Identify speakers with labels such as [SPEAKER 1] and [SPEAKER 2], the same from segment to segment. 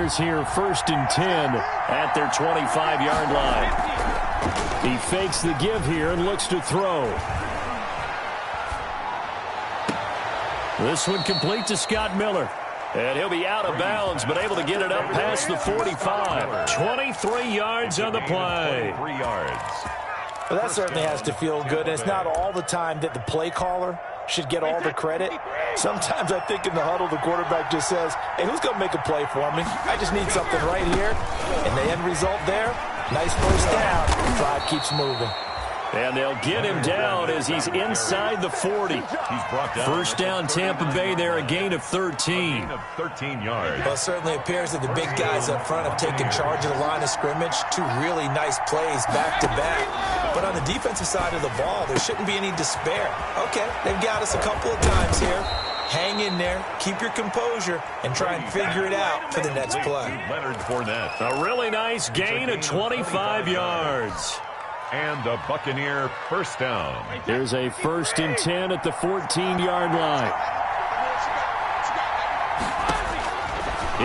[SPEAKER 1] Buccaneers here 1st and 10 at their 25-yard line. He fakes the give here and looks to throw. This one complete to Scott Miller. And he'll be out of bounds, but able to get it up past the 45. 23 yards on the play.
[SPEAKER 2] 3 yards.
[SPEAKER 3] Well, that certainly has to feel good. And it's not all the time that the play caller should get all the credit. Sometimes I think in the huddle, the quarterback just says, hey, who's going to make a play for me? I just need something right here. And the end result there, nice first down. The drive keeps moving.
[SPEAKER 1] And they'll get him down as he's inside the 40.
[SPEAKER 2] He's brought down.
[SPEAKER 1] First down, Tampa Bay there, a gain of 13.
[SPEAKER 2] 13 yards.
[SPEAKER 3] Well, it certainly appears that the big guys up front have taken charge of the line of scrimmage. 2 really nice plays back-to-back. But on the defensive side of the ball, there shouldn't be any despair. Okay, they've got us a couple of times here. Hang in there, keep your composure, and try and figure it out for the next play.
[SPEAKER 2] Leonard Fournette.
[SPEAKER 1] A really nice gain of 25 yards.
[SPEAKER 2] And a Buccaneer first down.
[SPEAKER 1] Here's a 1st and 10 at the 14-yard line.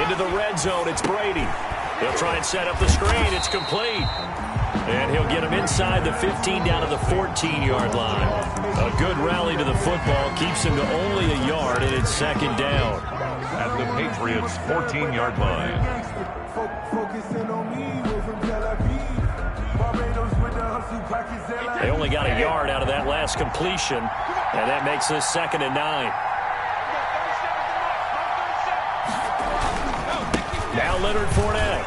[SPEAKER 1] Into the red zone, it's Brady. He'll try and set up the screen. It's complete. And he'll get him inside the 15 down to the 14-yard line. A good rally to the football keeps him to only a yard, and it's 2nd down.
[SPEAKER 2] At the Patriots' 14-yard line.
[SPEAKER 1] They only got a yard out of that last completion, and that makes this 2nd and 9. Now Leonard Fournette.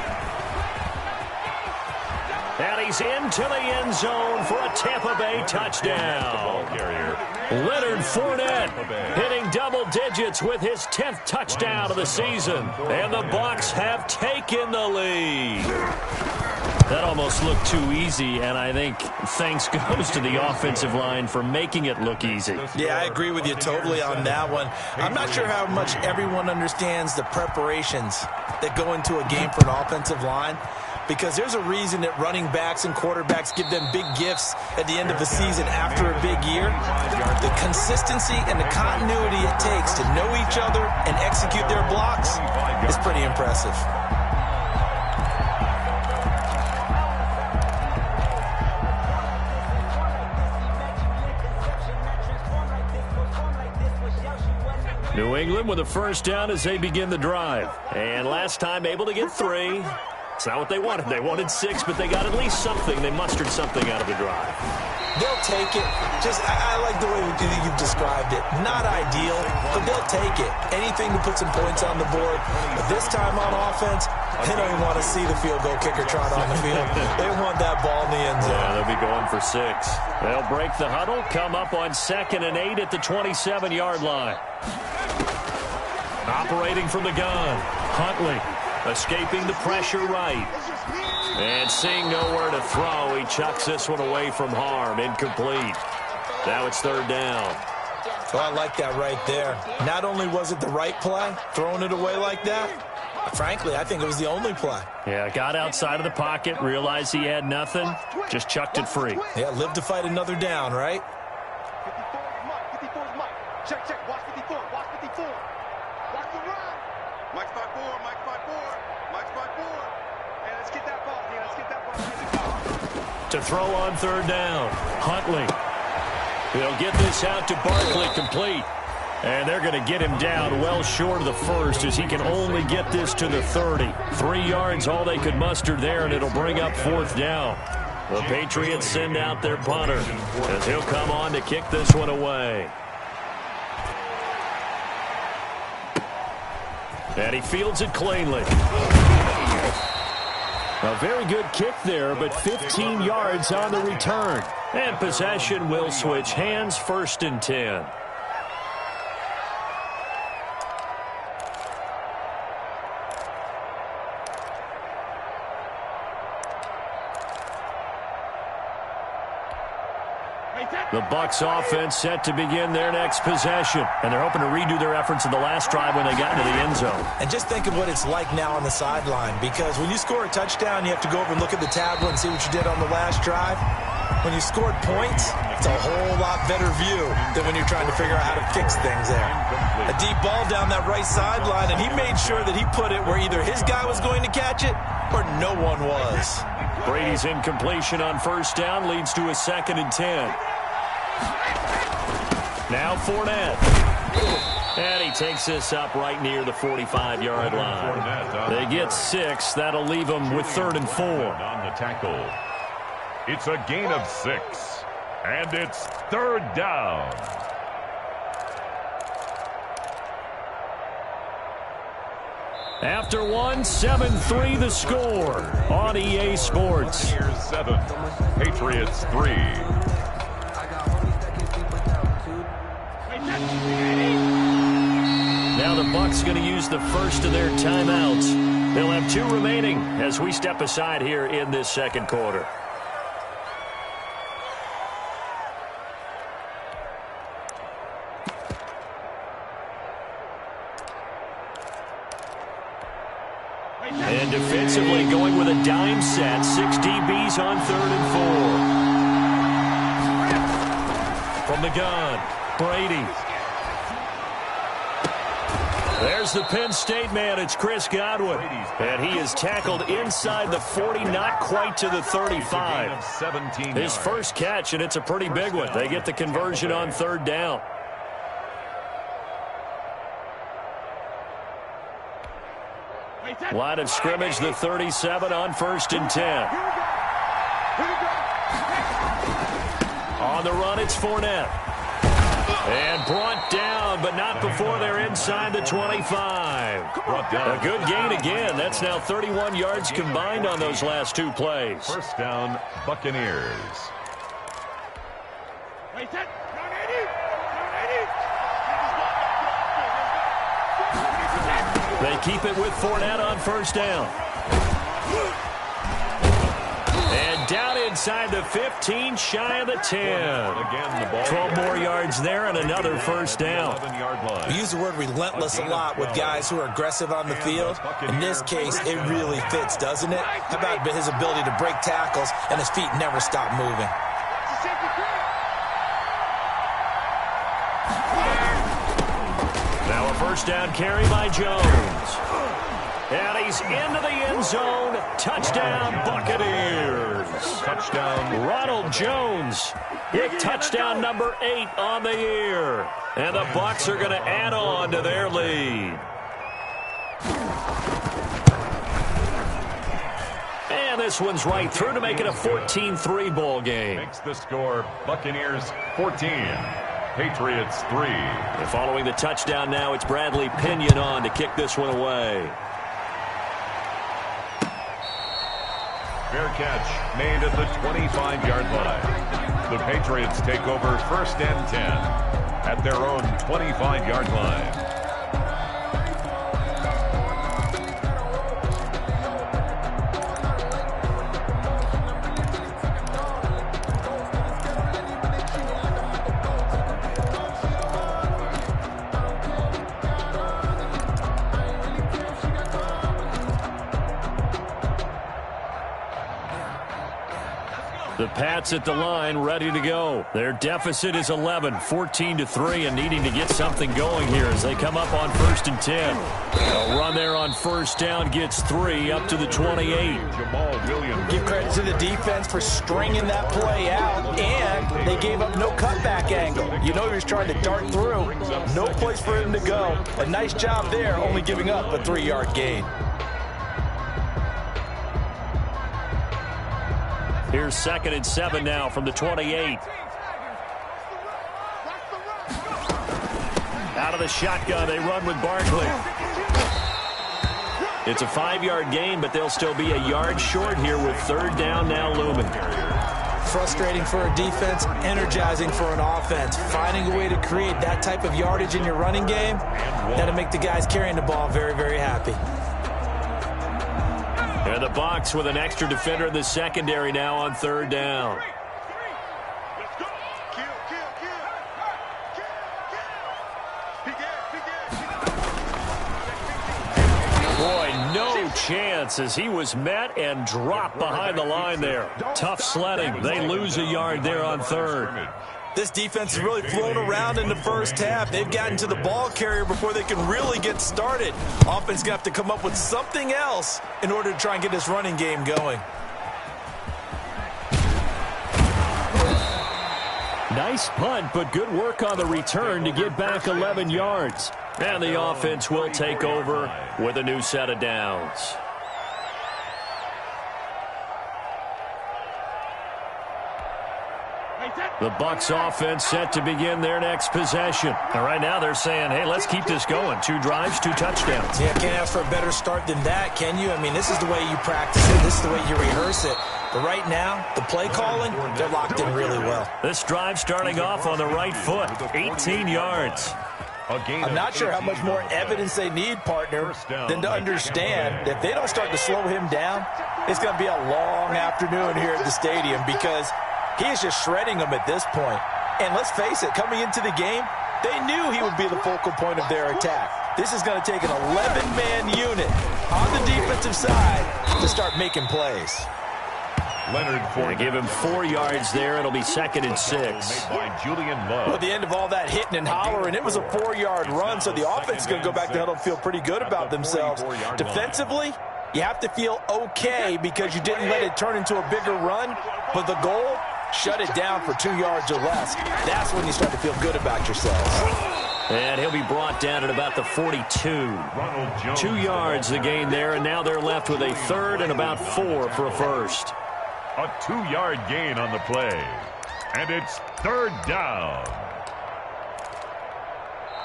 [SPEAKER 1] And he's into the end zone for a Tampa Bay touchdown. Leonard Fournette hitting double digits with his 10th touchdown of the season. And the Bucs have taken the lead. That almost looked too easy, and I think thanks goes to the offensive line for making it look easy.
[SPEAKER 3] Yeah, I agree with you totally on that one. I'm not sure how much everyone understands the preparations that go into a game for an offensive line, because there's a reason that running backs and quarterbacks give them big gifts at the end of the season after a big year. The consistency and the continuity it takes to know each other and execute their blocks is pretty impressive.
[SPEAKER 1] New England with a first down as they begin the drive. And last time able to get 3. It's not what they wanted. They wanted 6, but they got at least something. They mustered something out of the drive.
[SPEAKER 3] They'll take it. I like the way you've described it. Not ideal, but they'll take it. Anything to put some points on the board. But this time on offense, they don't even want to see the field goal kicker trot on the field. They want that ball in the end zone.
[SPEAKER 1] Yeah, they'll be going for 6. They'll break the huddle, come up on 2nd and 8 at the 27-yard line. Operating from the gun, Huntley escaping the pressure right. And seeing nowhere to throw, he chucks this one away from harm. Incomplete. Now it's 3rd down.
[SPEAKER 3] Oh, I like that right there. Not only was it the right play, throwing it away like that, frankly, I think it was the only play.
[SPEAKER 1] Yeah, got outside of the pocket, realized he had nothing, just chucked it free.
[SPEAKER 3] Yeah, live to fight another down, right?
[SPEAKER 4] Check. Watch 54. Watch 54. Watch the run. Mike's 5-4. Mike's 5-4. Hey, let's get that ball. Yeah, let's get that ball.
[SPEAKER 1] To throw on 3rd down, Huntley. He'll get this out to Barkley, complete. And they're going to get him down well short of the 1st as he can only get this to the 30. 3 yards, all they could muster there, and it'll bring up 4th down. The Patriots send out their punter as he'll come on to kick this one away. And he fields it cleanly. A very good kick there, but 15 yards on the return. And possession will switch hands, 1st and 10. The Bucs offense set to begin their next possession. And they're hoping to redo their efforts in the last drive when they got into the end zone.
[SPEAKER 3] And just think of what it's like now on the sideline, because when you score a touchdown, you have to go over and look at the tablet and see what you did on the last drive. when you scored points, it's a whole lot better view than when you're trying to figure out how to fix things there. A deep ball down that right sideline, and he made sure that he put it where either his guy was going to catch it or no one was.
[SPEAKER 1] Brady's incompletion on first down leads to a 2nd and 10. Now Fournette. And he takes this up right near the 45-yard line. They get 6. That'll leave them with 3rd and 4.
[SPEAKER 2] On the tackle. It's a gain of 6. And it's 3rd down.
[SPEAKER 1] After one, 7-3 the score on EA Sports.
[SPEAKER 2] Buccaneers 7, Patriots 3.
[SPEAKER 1] Now the Bucs going to use the first of their timeouts. They'll have 2 remaining as we step aside here in this second quarter. And defensively going with a dime set. 6 DBs on 3rd and 4. From the gun, Brady. There's the Penn State man. It's Chris Godwin. And he is tackled inside the 40, not quite to the 35. His first catch, and it's a pretty big one. They get the conversion on 3rd down. Line of scrimmage, the 37 on 1st and 10. On the run, it's Fournette. And brought down, but not before they're inside the 25. A good gain again. That's now 31 yards combined on those last 2 plays.
[SPEAKER 2] First down, Buccaneers.
[SPEAKER 1] They keep it with Fournette on 1st down. And down inside the 15, shy of the 10. 12 more yards there and another 1st down.
[SPEAKER 3] We use the word relentless a lot with guys who are aggressive on the field. In this case, it really fits, doesn't it? How about his ability to break tackles and his feet never stop moving?
[SPEAKER 1] Now a 1st down carry by Jones. And he's into the end zone. Touchdown, Buccaneers.
[SPEAKER 2] Touchdown,
[SPEAKER 1] Ronald Jones hit touchdown number 8 on the year. And the Bucs are going to add on to their lead. And this one's right through to make it a 14-3 ball game.
[SPEAKER 2] Makes the score Buccaneers 14, Patriots 3.
[SPEAKER 1] And following the touchdown now, it's Bradley Pinion on to kick this one away.
[SPEAKER 2] Fair catch made at the 25-yard line. The Patriots take over 1st and 10 at their own 25-yard line.
[SPEAKER 1] The Pats at the line, ready to go. Their deficit is 11, 14-3, and needing to get something going here as they come up on 1st and 10. A run there on 1st down gets 3 up to the 28.
[SPEAKER 2] Jamal Williams.
[SPEAKER 3] Give credit to the defense for stringing that play out, and they gave up no cutback angle. You know he was trying to dart through. No place for him to go. A nice job there, only giving up a 3-yard gain.
[SPEAKER 1] Here's 2nd and 7 now from the 28. Out of the shotgun, they run with Barkley. It's a 5-yard gain, but they'll still be a yard short here with 3rd down now looming.
[SPEAKER 3] Frustrating for a defense, energizing for an offense. Finding a way to create that type of yardage in your running game, that'll make the guys carrying the ball very, very happy.
[SPEAKER 1] And the Bucs with an extra defender in the secondary now on 3rd down. Boy, no chance as he was met and dropped behind the line there. Tough sledding. They lose a yard there on third.
[SPEAKER 3] This defense has really flown around in the first half. They've gotten to the ball carrier before they can really get started. Offense going to have to come up with something else in order to try and get this running game going.
[SPEAKER 1] Nice punt, but good work on the return to get back 11 yards. And the offense will take over with a new set of downs. The Bucs offense set to begin their next possession. And right now they're saying, hey, let's keep this going. 2 drives, 2 touchdowns.
[SPEAKER 3] Yeah, can't ask for a better start than that, can you? I mean, this is the way you practice it. This is the way you rehearse it. But right now, the play calling, they're locked in really well.
[SPEAKER 1] This drive starting off on the right foot, 18 yards.
[SPEAKER 3] I'm not sure how much more evidence they need, partner, than to understand that if they don't start to slow him down, it's going to be a long afternoon here at the stadium because he is just shredding them at this point. And let's face it, coming into the game, they knew he would be the focal point of their attack. This is going to take an 11-man unit on the defensive side to start making plays.
[SPEAKER 2] Leonard Fournette.
[SPEAKER 1] Give him 4 yards there. It'll be 2nd and 6.
[SPEAKER 2] By Julian Love.
[SPEAKER 3] Well, at the end of all that hitting and hollering, it was a 4-yard run, so the offense is going to go back to huddle and feel pretty good about themselves. Defensively, you have to feel okay because you didn't let it turn into a bigger run, but the goal, shut it down for 2 yards or less. That's when you start to feel good about yourselves.
[SPEAKER 1] And he'll be brought down at about the 42. 2 yards the gain there, and now they're left with a 3rd and about 4 for a first.
[SPEAKER 2] A 2-yard gain on the play. And it's 3rd down.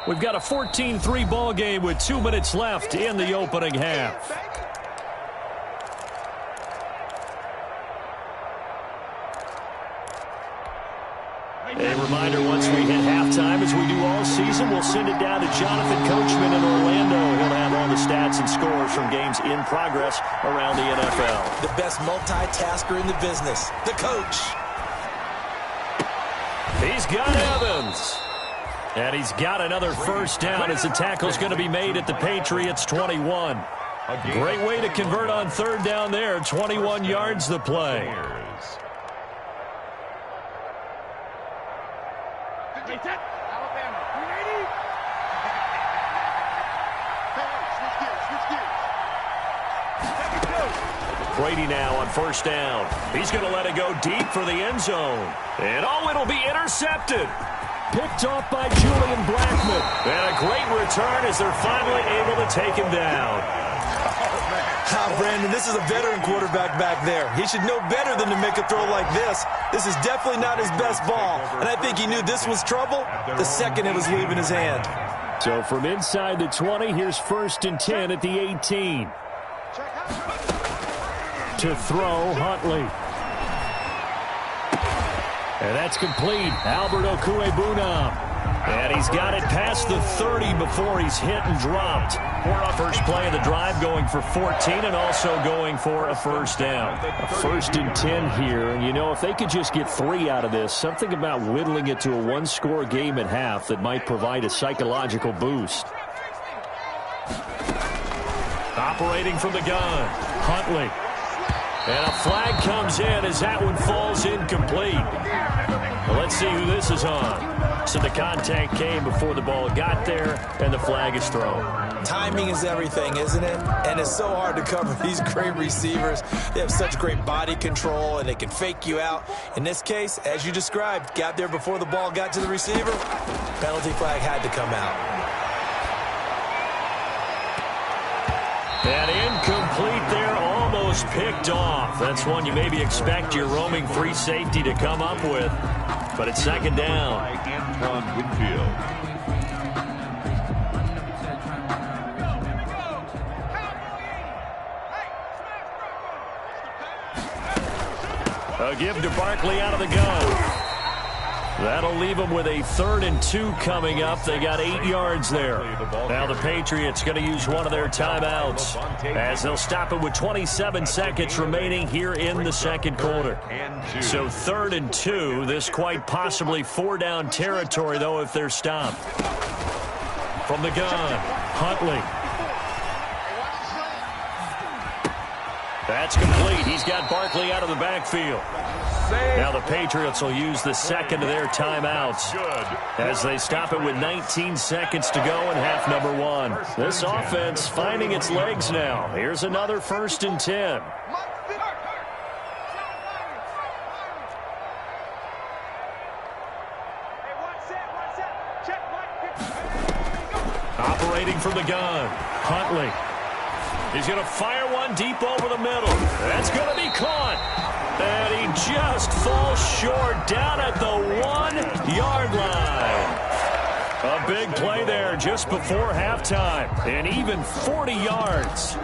[SPEAKER 1] We've got a 14-3 ball game with 2 minutes left in the opening half. A reminder, once we hit halftime, as we do all season, we'll send it down to Jonathan Coachman in Orlando. He'll have all the stats and scores from games in progress around the NFL.
[SPEAKER 3] The best multitasker in the business, the coach.
[SPEAKER 1] He's got Evans. And he's got another first down as the tackle's going to be made at the Patriots' 21. Great way to convert on 3rd down there. 21 yards the play. Brady now on 1st down. He's going to let it go deep for the end zone. And it'll be intercepted. Picked off by Julian Blackmon. And a great return as they're finally able to take him down.
[SPEAKER 3] Brandon, this is a veteran quarterback back there. He should know better than to make a throw like this. This is definitely not his best ball. And I think he knew this was trouble the second it was leaving his hand.
[SPEAKER 1] So from inside the 20, here's 1st and 10 at the 18. To throw, Huntley. And that's complete. Albert Okwuegbunam. And he's got it past the 30 before he's hit and dropped. First play of the drive going for 14 and also going for a first down. A 1st and 10 here. And, you know, if they could just get 3 out of this, something about whittling it to a 1-score game at half that might provide a psychological boost. Operating from the gun, Huntley. And a flag comes in as that one falls incomplete. Well, let's see who this is on. So the contact came before the ball got there, and the flag is thrown.
[SPEAKER 3] Timing is everything, isn't it? And it's so hard to cover these great receivers. They have such great body control, and they can fake you out. In this case, as you described, got there before the ball got to the receiver. Penalty flag had to come out.
[SPEAKER 1] And incomplete there, almost picked off. That's one you maybe expect your roaming free safety to come up with. But it's 2nd down.
[SPEAKER 2] Antoine Winfield.
[SPEAKER 1] A give to Barkley out of the gun. That'll leave them with a 3rd and 2 coming up. They got 8 yards there. Now the Patriots going to use one of their timeouts as they'll stop it with 27 seconds remaining here in the 2nd quarter. So 3rd and 2. This quite possibly 4-down territory, though, if they're stopped. From the gun, Huntley. That's complete. He's got Barkley out of the backfield. Now the Patriots will use the second of their timeouts as they stop it with 19 seconds to go in half number 1. This offense finding its legs now. Here's another 1st and 10. Operating from the gun, Huntley. He's going to fire one deep over the middle. That's going to be caught. And he just falls short down at the 1-yard line. A big play there just before halftime. And even 40 yards.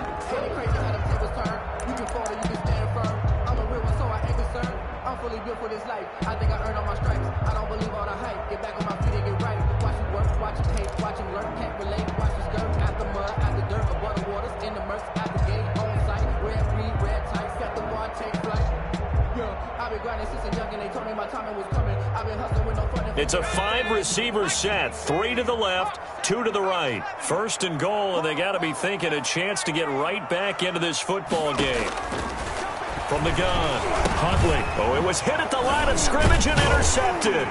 [SPEAKER 5] I'm fully built for this life. I think I earned all my stripes. I don't believe all the hype. Get back on my feet and get right. Watch him work, watch him hate, watch him learn. Can't relate, watch his skirt. At the mud, at the dirt, above the waters, in the mercy, at the gate, on site. Red, green, red tights. Got the bar, take flight. Yeah, I've been grinding since a young and they told me my timing was coming. I've been hustling with no fun.
[SPEAKER 1] It's a 5-receiver set. 3 to the left, 2 to the right. 1st and goal, and they got to be thinking a chance to get right back into this football game. From the gun, Huntley. Oh, it was hit at the line of scrimmage and intercepted.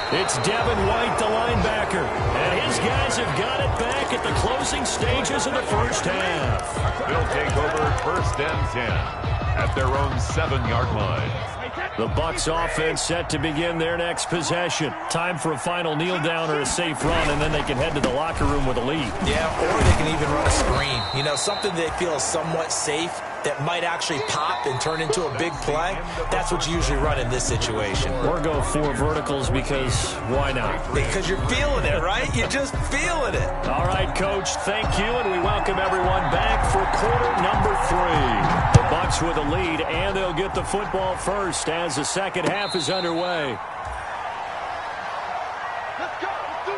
[SPEAKER 1] It's Devin White, the linebacker. And his guys have got it back at the closing stages of the first half.
[SPEAKER 2] They'll take over 1st and 10 at their own 7-yard line.
[SPEAKER 1] The Bucs offense set to begin their next possession. Time for a final kneel down or a safe run, and then they can head to the locker room with a lead.
[SPEAKER 3] Yeah, or they can even run a screen. You know, something they feel is somewhat safe that might actually pop and turn into a big play. That's what you usually run in this situation.
[SPEAKER 1] Or go 4 verticals because why not?
[SPEAKER 3] Because you're feeling it, right? You're just feeling it.
[SPEAKER 1] All right, Coach, thank you, and we welcome everyone back for quarter number 3. The Bucs with a lead, and they'll get the football first as the second half is underway.
[SPEAKER 4] Let's go. Let's do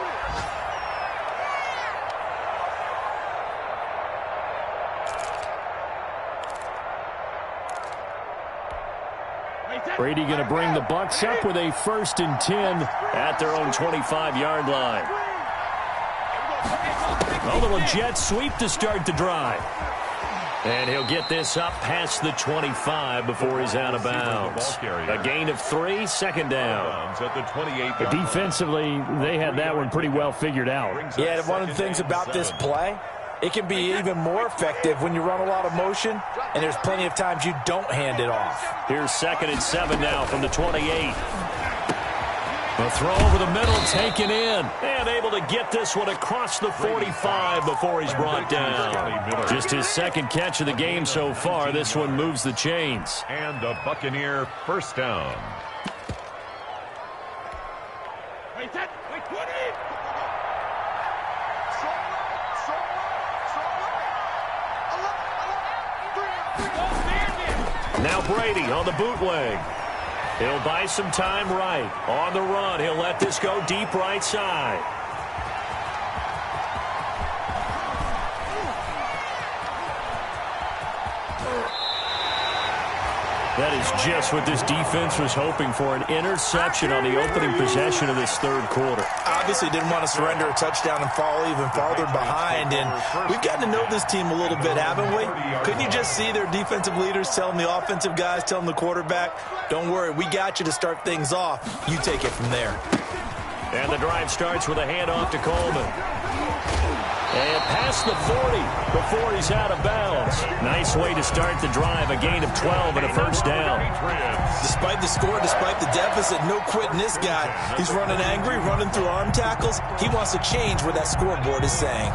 [SPEAKER 4] it.
[SPEAKER 1] Brady going to bring the Bucs up with a 1st and 10 at their own 25-yard line. A little jet sweep to start the drive. And he'll get this up past the 25 before he's out of bounds. A gain of 3, 2nd down.
[SPEAKER 6] Defensively, they had that one pretty well figured out.
[SPEAKER 3] Yeah, one of the things about this play, it can be even more effective when you run a lot of motion, and there's plenty of times you don't hand it off.
[SPEAKER 1] Here's 2nd and 7 now from the 28. A throw over the middle, taken in, and able to get this one across the 45 before he's brought down. Just his 2nd catch of the game so far. This one moves the chains.
[SPEAKER 2] And a Buccaneer 1st down.
[SPEAKER 1] Now Brady on the bootleg. He'll buy some time right. On the run, he'll let this go deep right side. That is just what this defense was hoping for, an interception on the opening possession of this 3rd quarter.
[SPEAKER 3] Obviously didn't want to surrender a touchdown and fall even farther behind, and we've gotten to know this team a little bit, haven't we? Couldn't you just see their defensive leaders telling the offensive guys, telling the quarterback, don't worry, we got you to start things off. You take it from there.
[SPEAKER 1] And the drive starts with a handoff to Coleman. And past the 40 before he's out of bounds. Nice way to start the drive. A gain of 12 and a 1st down.
[SPEAKER 3] Despite the score, despite the deficit, no quitting this guy. He's running angry, running through arm tackles. He wants to change what that scoreboard is saying.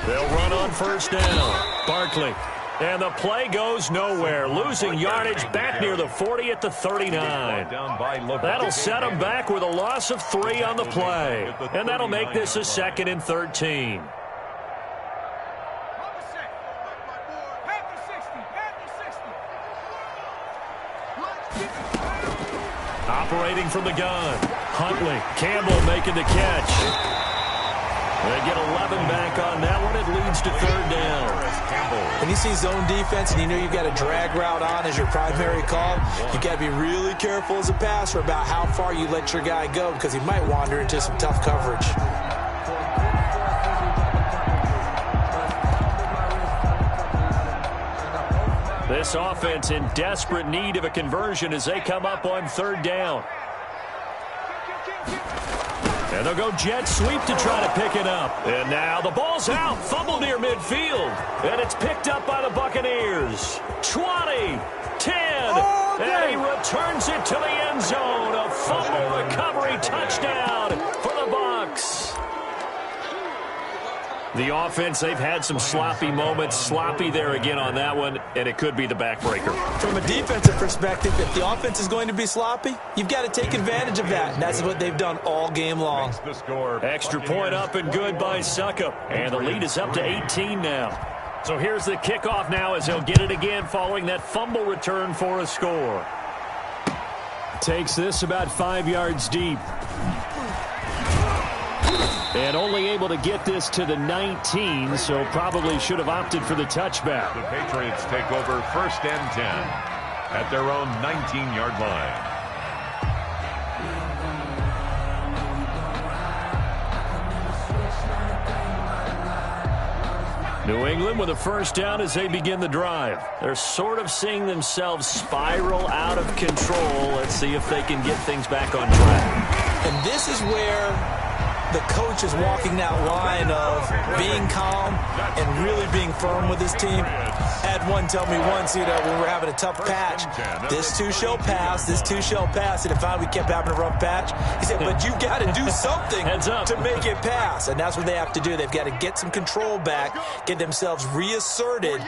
[SPEAKER 1] They'll run on 1st down. Barkley. And the play goes nowhere. Losing yardage back near the 40 at the 39. That'll set him back with a loss of 3 on the play. And that'll make this a 2nd and 13. Operating from the gun. Huntley. Campbell making the catch. They get 11 back on that one. It leads to 3rd down.
[SPEAKER 3] When you see zone defense and you know you've got a drag route on as your primary call, you got to be really careful as a passer about how far you let your guy go because he might wander into some tough coverage.
[SPEAKER 1] This offense in desperate need of a conversion as they come up on 3rd down. And they'll go jet sweep to try to pick it up. And now the ball's out. Fumble near midfield. And it's picked up by the Buccaneers. 20, 10. And he returns it to the end zone. A fumble recovery touchdown for the Bucs. The offense, they've had some sloppy moments. Sloppy there again on that one, and it could be the backbreaker.
[SPEAKER 3] From a defensive perspective, if the offense is going to be sloppy, you've got to take advantage of that, and that's what they've done all game long.
[SPEAKER 1] Extra point up and good by Succop, and the lead is up to 18 now. So here's the kickoff now as he'll get it again following that fumble return for a score.
[SPEAKER 6] Takes this about 5 yards deep. And only able to get this to the 19, so probably should have opted for the touchback.
[SPEAKER 2] The Patriots take over 1st and 10 at their own 19-yard line.
[SPEAKER 1] New England with a 1st down as they begin the drive. They're sort of seeing themselves spiral out of control. Let's see if they can get things back on track.
[SPEAKER 3] And this is where the coach is walking that line of being calm and really being firm with his team. I had one tell me once, when we're having a tough patch, this too shall pass, this too shall pass. And if we kept having a rough patch, he said, but you got to do something to make it pass. And that's what they have to do. They've got to get some control back, get themselves reasserted,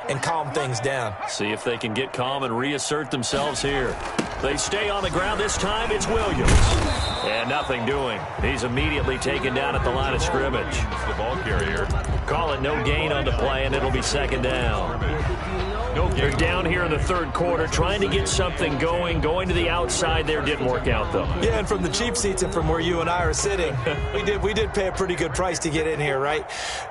[SPEAKER 3] and calm things down.
[SPEAKER 1] See if they can get calm and reassert themselves here. They stay on the ground. This time it's Williams. And nothing doing. He's immediately taken down at the line of scrimmage.
[SPEAKER 2] The ball carrier.
[SPEAKER 1] Call it no gain on the play, and it'll be 2nd down. They're down here in the 3rd quarter, trying to get something going. Going to the outside there didn't work out, though.
[SPEAKER 3] Yeah, and from the cheap seats and from where you and I are sitting, we did pay a pretty good price to get in here, right?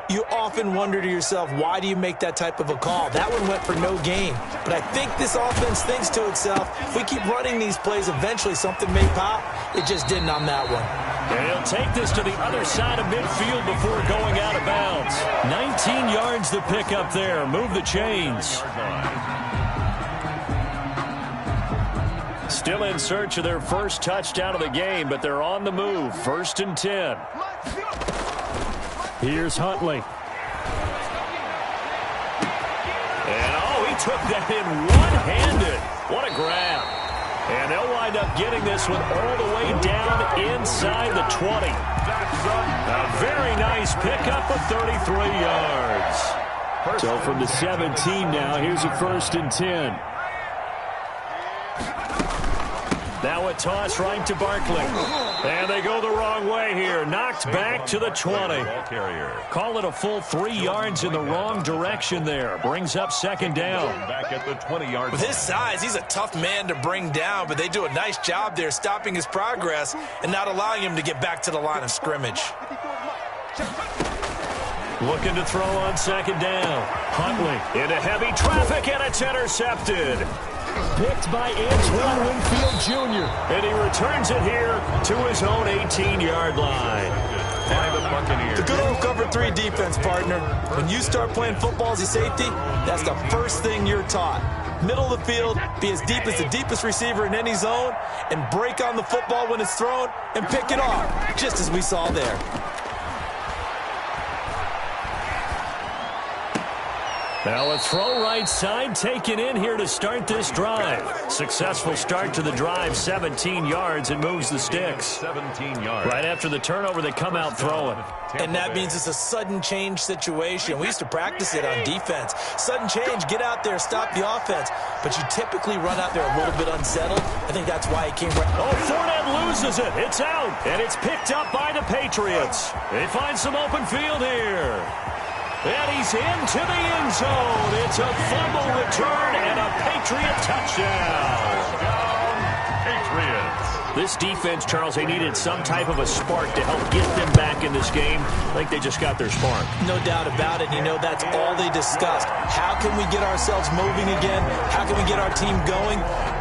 [SPEAKER 3] You often wonder to yourself, why do you make that type of a call? That one went for no gain. But I think this offense thinks to itself, if we keep running these plays, eventually something may pop. It just didn't on that one.
[SPEAKER 1] And he'll take this to the other side of midfield before going out of bounds. 19 yards to pick up there. Move the chains. Still in search of their 1st touchdown of the game, but they're on the move. 1st and 10.
[SPEAKER 6] Here's Huntley.
[SPEAKER 1] And, he took that in one-handed. What a grab. And they'll wind up getting this one all the way down inside the 20. A very nice pickup of 33 yards.
[SPEAKER 6] So from the 17 now, here's a 1st and 10.
[SPEAKER 1] Now a toss right to Barkley. And they go the wrong way here. Knocked back to the 20. Call it a full 3 yards in the wrong direction there. Brings up 2nd down.
[SPEAKER 2] Back at the 20-yard line.
[SPEAKER 3] With his size, he's a tough man to bring down, but they do a nice job there stopping his progress and not allowing him to get back to the line of scrimmage.
[SPEAKER 1] Looking to throw on 2nd down. Huntley into heavy traffic, and it's intercepted.
[SPEAKER 6] Picked by Antoine Winfield Jr.
[SPEAKER 1] And he returns it here to his own 18-yard line.
[SPEAKER 2] By the Buccaneers.
[SPEAKER 3] The good old cover 3 defense, partner. When you start playing football as a safety, that's the first thing you're taught. Middle of the field, be as deep as the deepest receiver in any zone, and break on the football when it's thrown, and pick it off, just as we saw there.
[SPEAKER 1] Now a throw right side taken in here to start this drive. Successful start to the drive, 17 yards, and moves the sticks.
[SPEAKER 2] 17 yards.
[SPEAKER 1] Right after the turnover, they come out throwing.
[SPEAKER 3] And that means it's a sudden change situation. We used to practice it on defense. Sudden change, get out there, stop the offense. But you typically run out there a little bit unsettled. I think that's why he came right.
[SPEAKER 1] Oh, Fournette loses it. It's out, and it's picked up by the Patriots. They find some open field here. And he's into the end zone. It's a fumble return and a Patriot touchdown.
[SPEAKER 2] Patriots.
[SPEAKER 1] This defense, Charles, they needed some type of a spark to help get them back in this game. I think they just got their spark.
[SPEAKER 3] No doubt about it. You know, that's all they discussed. How can we get ourselves moving again? How can we get our team going?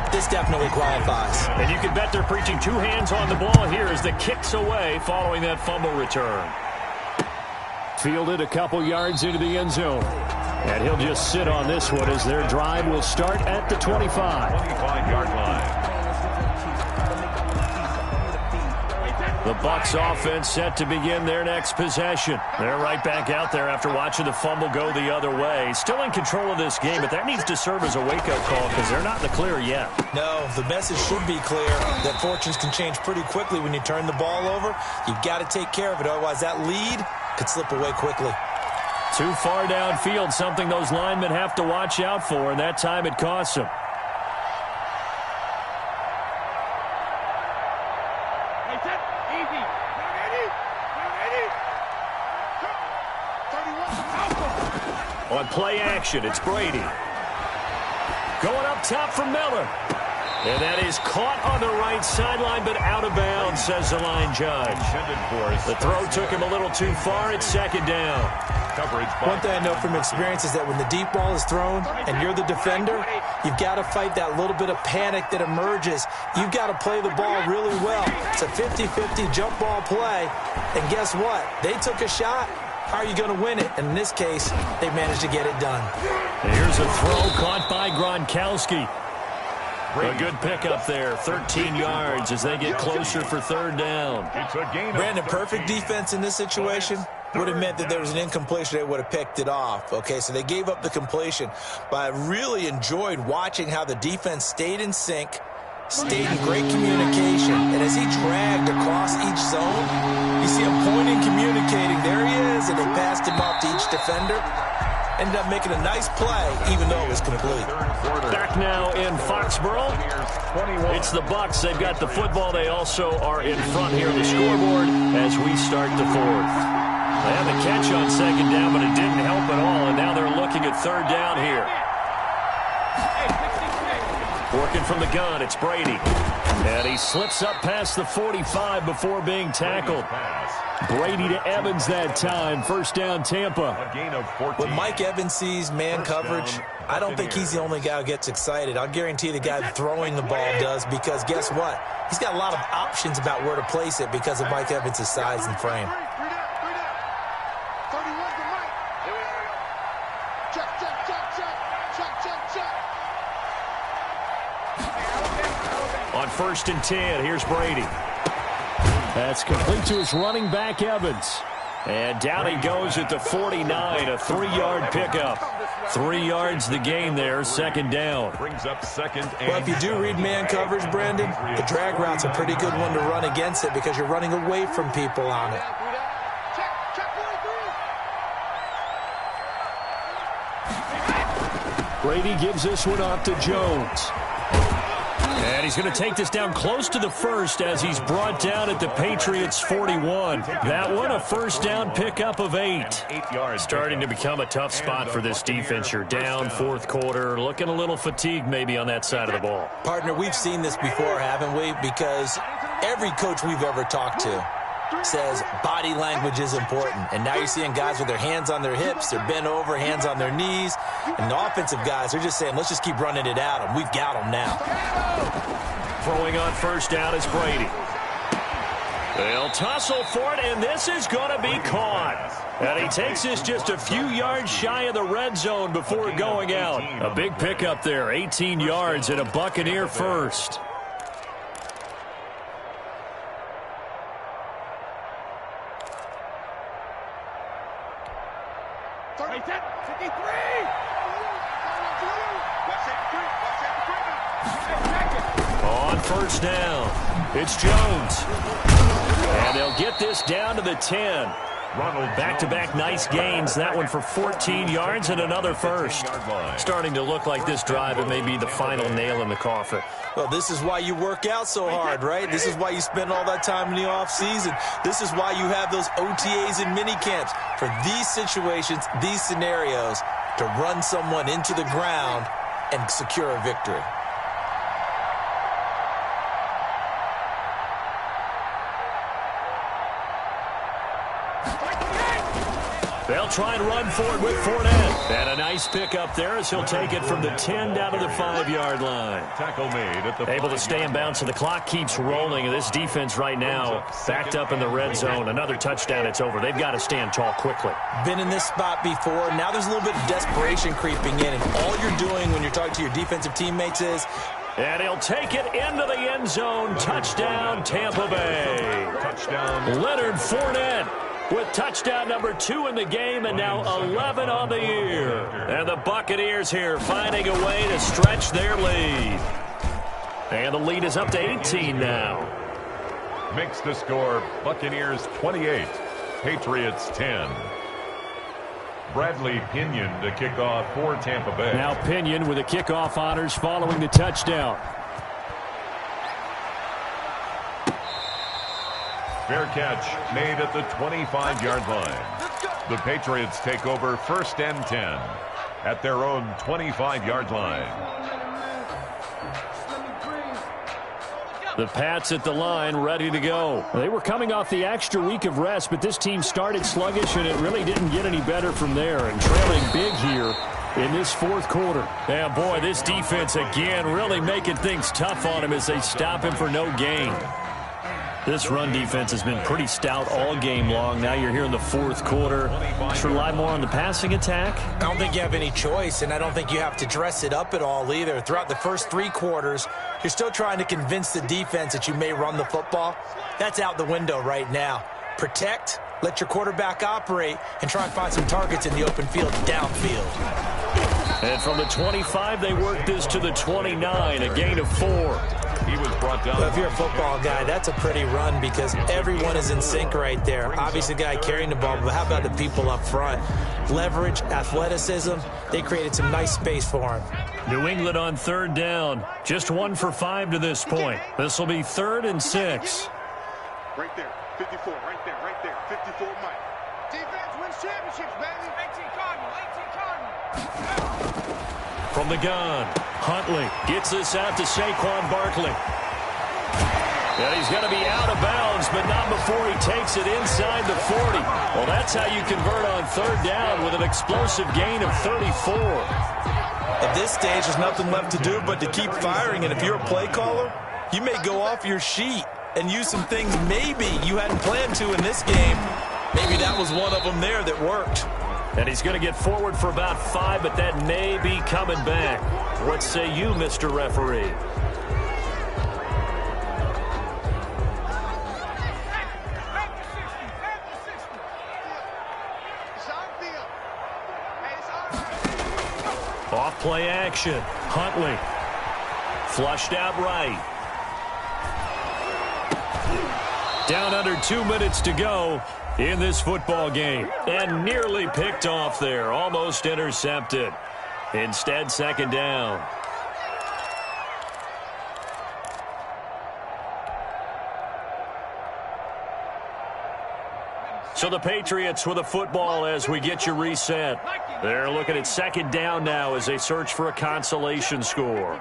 [SPEAKER 3] This definitely qualifies.
[SPEAKER 1] And you can bet they're preaching 2 hands on the ball here as the kick's away following that fumble return.
[SPEAKER 6] Fielded a couple yards into the end zone. And he'll just sit on this one as their drive will start at the 25.
[SPEAKER 2] 25-yard line.
[SPEAKER 1] The Bucs offense set to begin their next possession. They're right back out there after watching the fumble go the other way. Still in control of this game, but that needs to serve as a wake-up call because they're not in the clear yet.
[SPEAKER 3] No, the message should be clear that fortunes can change pretty quickly when you turn the ball over. You've got to take care of it, otherwise that lead could slip away quickly.
[SPEAKER 1] Too far downfield, something those linemen have to watch out for, and that time it costs them. On play action, it's Brady. Going up top for Miller. And that is caught on the right sideline, but out of bounds, says the line judge. The throw took him a little too far. It's second down.
[SPEAKER 3] One thing I know from experience is that when the deep ball is thrown and you're the defender, you've got to fight that little bit of panic that emerges. You've got to play the ball really well. It's a 50-50 jump ball play. And guess what? They took a shot. How are you going to win it? And in this case, they managed to get it done.
[SPEAKER 1] Here's a throw caught by Gronkowski. A good pickup there, 13 yards as they get closer for third down.
[SPEAKER 3] Brandon, perfect defense in this situation would have meant that there was an incompletion. They would have picked it off. Okay, so they gave up the completion. But I really enjoyed watching how the defense stayed in sync, stayed in great communication. And as he dragged across each zone, you see him pointing, communicating. There he is, and they passed him off to each defender. Ended up making a nice play, even though it was complete.
[SPEAKER 1] Back now in Foxborough. It's the Bucs. They've got the football. They also are in front here on the scoreboard as we start the fourth. They had the catch on second down, but it didn't help at all, and now they're looking at third down here. Working from the gun, it's Brady. And he slips up past the 45 before being tackled. Brady to Evans that time. First down, Tampa.
[SPEAKER 3] When Mike Evans sees man coverage, I don't think he's the only guy who gets excited. I'll guarantee the guy throwing the ball does, because guess what? He's got a lot of options about where to place it because of Mike Evans' size and frame.
[SPEAKER 1] On 1st and 10, here's Brady. That's complete to his running back, Evans. And down he goes at the 49, a 3-yard pickup. 3 yards the gain there, second down.
[SPEAKER 2] Brings up second and
[SPEAKER 3] Well, if you do read man coverage, Brandon, the drag route's a pretty good one to run against it because you're running away from people on it.
[SPEAKER 6] Brady gives this one off to Jones.
[SPEAKER 1] And he's going to take this down close to the first as he's brought down at the Patriots' 41. That one, a first down pickup of 8. Starting to become a tough spot for this defense. You're down fourth quarter, looking a little fatigued maybe on that side of the ball.
[SPEAKER 3] Partner, we've seen this before, haven't we? Because every coach we've ever talked to says body language is important. And now you're seeing guys with their hands on their hips, they're bent over, hands on their knees. And the offensive guys, they're just saying, let's just keep running it at them. We've got them now.
[SPEAKER 1] Throwing on first down is Brady. They'll tussle for it, and this is going to be caught. And he takes this just a few yards shy of the red zone before going out. A big pickup there, 18 yards and a Buccaneer first. On first down, it's Jones. And they'll get this down to the 10. Back-to-back nice gains. That one for 14 yards and another first. Starting to look like this drive, it may be the final nail in the coffin.
[SPEAKER 3] Well, this is why you work out so hard, right? This is why you spend all that time in the offseason. This is why you have those OTAs and mini camps. For these situations, these scenarios, to run someone into the ground and secure a victory.
[SPEAKER 1] They'll try and run for it with Fournette. And a nice pickup there as he'll take it from the 10 down to the 5-yard line.
[SPEAKER 2] Tackle made at the
[SPEAKER 1] Able to stay in bounds, so the clock keeps rolling. And this defense right now backed up in the red zone. Another touchdown, it's over. They've got to stand tall quickly.
[SPEAKER 3] Been in this spot before. Now there's a little bit of desperation creeping in. And all you're doing when you're talking to your defensive teammates is...
[SPEAKER 1] And he'll take it into the end zone. Touchdown, Tampa Bay.
[SPEAKER 2] Touchdown.
[SPEAKER 1] Leonard Fournette with touchdown number 2 in the game, and now 11 on the year. And the Buccaneers here finding a way to stretch their lead. And the lead is up to 18 now.
[SPEAKER 2] Makes the score Buccaneers 28, Patriots 10. Bradley Pinion to kick off for Tampa Bay.
[SPEAKER 6] Now Pinion with the kickoff honors following the touchdown.
[SPEAKER 2] Fair catch made at the 25-yard line. The Patriots take over 1st and 10 at their own 25-yard line.
[SPEAKER 6] The Pats at the line, ready to go. They were coming off the extra week of rest, but this team started sluggish, and it really didn't get any better from there. And trailing big here in this 4th quarter.
[SPEAKER 1] Yeah, boy, this defense again really making things tough on him as they stop him for no gain. This run defense has been pretty stout all game long. Now you're here in the 4th quarter. Just rely more on the passing attack.
[SPEAKER 3] I don't think you have any choice, and I don't think you have to dress it up at all either. Throughout the first 3 quarters, you're still trying to convince the defense that you may run the football. That's out the window right now. Protect, let your quarterback operate, and try and find some targets in the open field downfield.
[SPEAKER 1] And from the 25, they work this to the 29, a gain of 4.
[SPEAKER 2] He was brought down.
[SPEAKER 3] Well, if you're a football guy, that's a pretty run because everyone is in sync right there. Obviously, the guy carrying the ball, but how about the people up front? Leverage, athleticism, they created some nice space for him.
[SPEAKER 1] New England on 3rd down. Just 1 for 5 to this point. This will be 3rd and 6.
[SPEAKER 4] Right there, 54, right there, 54 Mike. Defense wins championships, baby. 18 Cardinal.
[SPEAKER 1] From the gun, Huntley gets this out to Saquon Barkley. And he's going to be out of bounds, but not before he takes it inside the 40. Well, that's how you convert on 3rd down with an explosive gain of 34.
[SPEAKER 3] At this stage, there's nothing left to do but to keep firing, and if you're a play caller, you may go off your sheet and use some things maybe you hadn't planned to in this game. Maybe that was one of them there that worked.
[SPEAKER 1] And he's going to get forward for about 5, but that may be coming back. What say you, Mr. Referee? Off play action. Huntley. Flushed out right. Down under 2 minutes to go in this football game. And nearly picked off there. Almost intercepted. Instead, 2nd down. So the Patriots with a football as we get you reset. They're looking at 2nd down now as they search for a consolation score.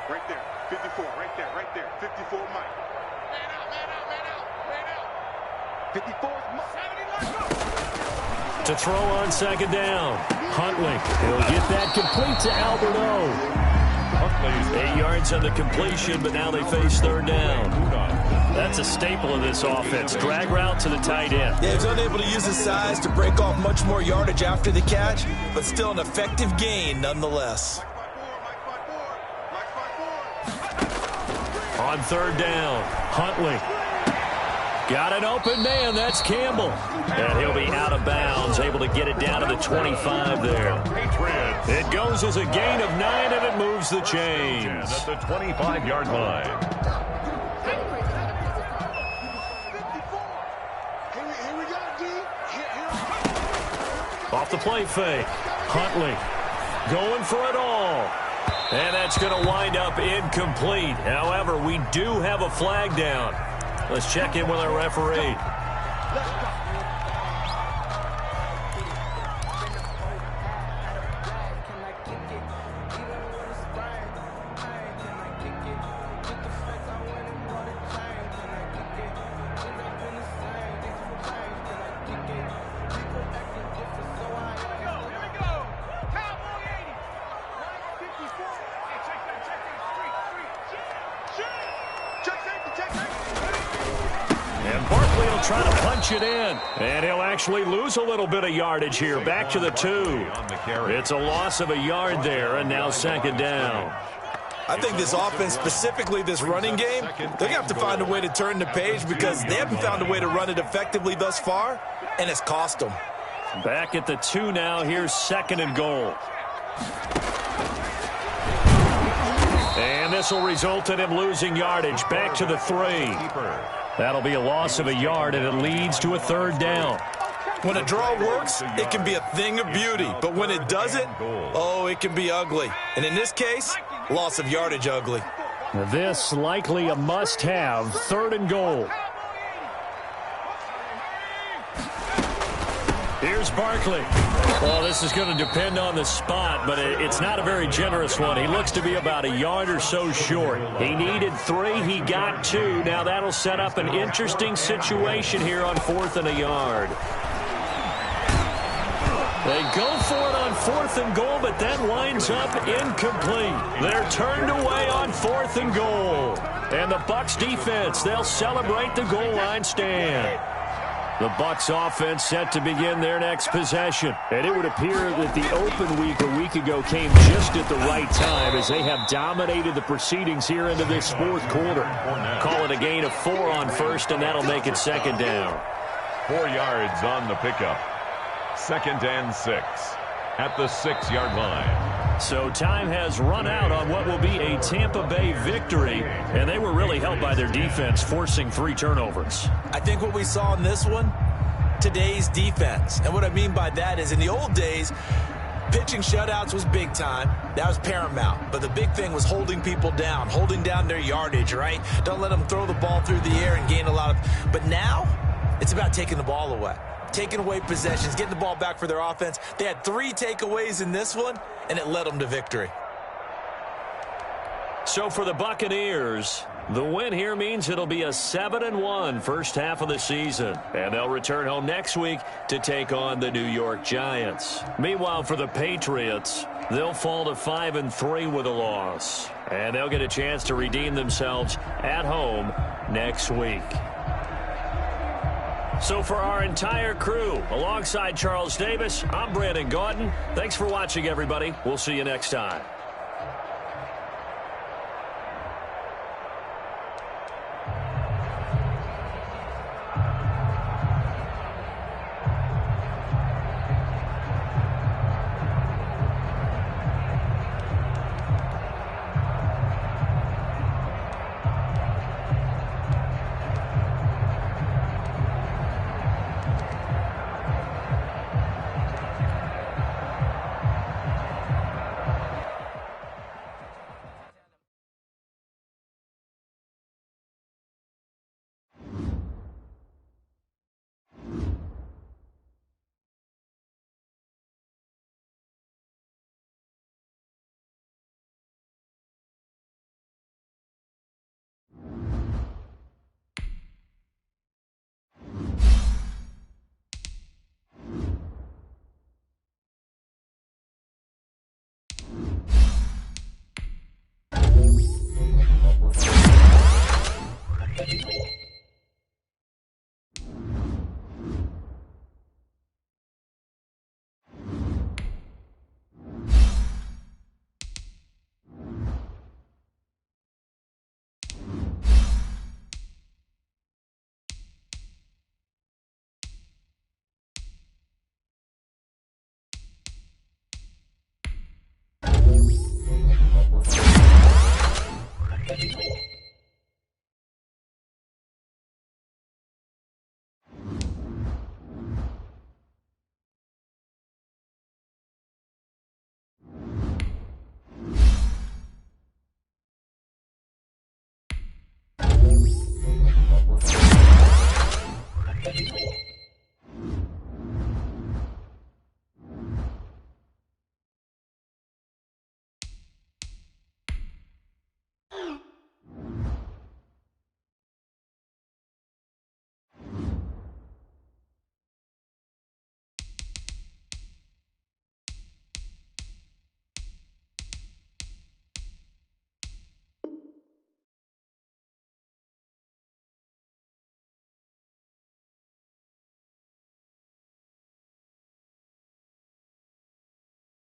[SPEAKER 4] Right there, 54, right there, 54 Mike. Man out. 54 Mike.
[SPEAKER 1] To throw on 2nd down. Huntley. He'll get that complete to Albert O. 8 yards on the completion, but now they face 3rd down. That's a staple of this offense. Drag route to the tight end.
[SPEAKER 3] Yeah, he was unable to use his size to break off much more yardage after the catch, but still an effective gain nonetheless.
[SPEAKER 1] On 3rd down, Huntley. Got an open man. That's Campbell. And he'll be out of bounds, able to get it down to the 25 there. It goes as a gain of 9, and it moves the chains.
[SPEAKER 2] At the 25-yard line.
[SPEAKER 1] Off the play fake. Huntley going for it all. And that's going to wind up incomplete. However, we do have a flag down. Let's check in with our referee.
[SPEAKER 6] He'll try to punch it in. And he'll actually lose a little bit of yardage here. Back to the 2. It's a loss of a yard there, and now second down.
[SPEAKER 3] I think this offense, specifically this running game, they're going to have to find a way to turn the page because they haven't found a way to run it effectively thus far, and it's cost them.
[SPEAKER 6] Back at the 2 now. Here's second and goal. And this will result in him losing yardage. Back to the 3. That'll be a loss of a yard, and it leads to a third down.
[SPEAKER 3] When a draw works, it can be a thing of beauty. But when it doesn't, oh, it can be ugly. And in this case, loss of yardage ugly.
[SPEAKER 6] This likely a must-have. Third and goal. Here's Barkley. Well, this is going to depend on the spot, but it's not a very generous one. He looks to be about a yard or so short. He needed 3. He got 2. Now that'll set up an interesting situation here on 4th and a yard. They go for it on 4th and goal, but that winds up incomplete. They're turned away on 4th and goal. And the Bucs defense, they'll celebrate the goal line stand. The Bucs offense set to begin their next possession. And it would appear that the open week a week ago came just at the right time as they have dominated the proceedings here into this 4th quarter. Call it a gain of 4 on first, and that'll make it second down.
[SPEAKER 2] 4 yards on the pickup. 2nd and 6 at the 6-yard line.
[SPEAKER 6] So time has run out on what will be a Tampa Bay victory, and they were really helped by their defense, forcing 3 turnovers.
[SPEAKER 3] I think what we saw in this one, today's defense. And what I mean by that is in the old days, pitching shutouts was big time. That was paramount. But the big thing was holding people down, holding down their yardage, right? Don't let them throw the ball through the air and gain a lot of... But now, it's about taking the ball away. Taking away possessions, getting the ball back for their offense. They had 3 takeaways in this one, and it led them to victory.
[SPEAKER 6] So for the Buccaneers, the win here means it'll be a 7-1 first half of the season. And they'll return home next week to take on the New York Giants. Meanwhile, for the Patriots, they'll fall to 5-3 with a loss. And they'll get a chance to redeem themselves at home next week. So for our entire crew, alongside Charles Davis, I'm Brandon Gaudin. Thanks for watching, everybody. We'll see you next time.